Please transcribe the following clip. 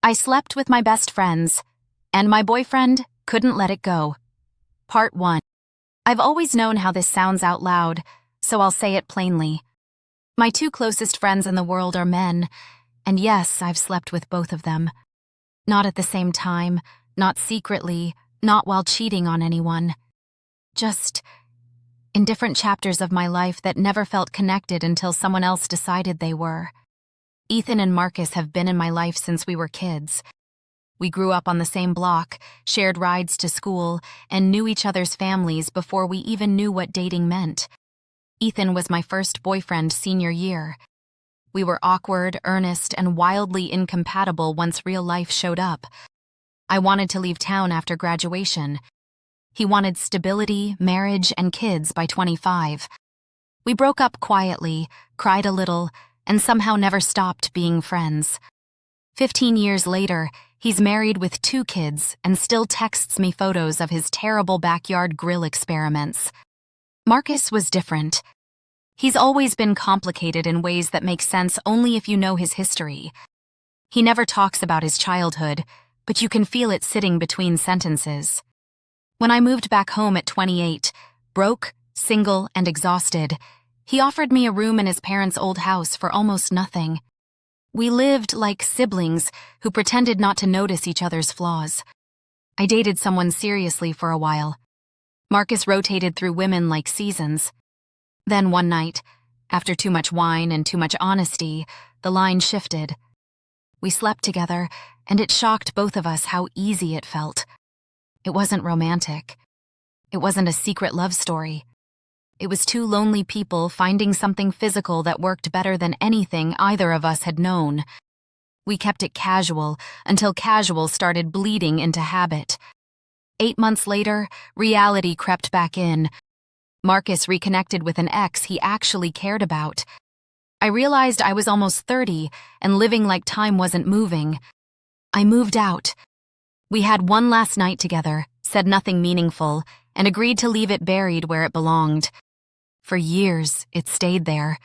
I slept with my best friends, and my boyfriend couldn't let it go. Part 1. I've always known how this sounds out loud, so I'll say it plainly. My two closest friends in the world are men, and yes, I've slept with both of them. Not at the same time, not secretly, not while cheating on anyone. Just in different chapters of my life that never felt connected until someone else decided they were. Ethan and Marcus have been in my life since we were kids. We grew up on the same block, shared rides to school, and knew each other's families before we even knew what dating meant. Ethan was my first boyfriend senior year. We were awkward, earnest, and wildly incompatible once real life showed up. I wanted to leave town after graduation. He wanted stability, marriage, and kids by 25. We broke up quietly, cried a little, and somehow never stopped being friends. 15 years later, he's married with 2 kids and still texts me photos of his terrible backyard grill experiments. Marcus was different. He's always been complicated in ways that make sense only if you know his history. He never talks about his childhood, but you can feel it sitting between sentences. When I moved back home at 28, broke, single, and exhausted, he offered me a room in his parents' old house for almost nothing. We lived like siblings who pretended not to notice each other's flaws. I dated someone seriously for a while. Marcus rotated through women like seasons. Then one night, after too much wine and too much honesty, the line shifted. We slept together, and it shocked both of us how easy it felt. It wasn't romantic. It wasn't a secret love story. It was 2 lonely people finding something physical that worked better than anything either of us had known. We kept it casual until casual started bleeding into habit. 8 months later, reality crept back in. Marcus reconnected with an ex he actually cared about. I realized I was almost 30 and living like time wasn't moving. I moved out. We had one last night together, said nothing meaningful, and agreed to leave it buried where it belonged. For years, it stayed there.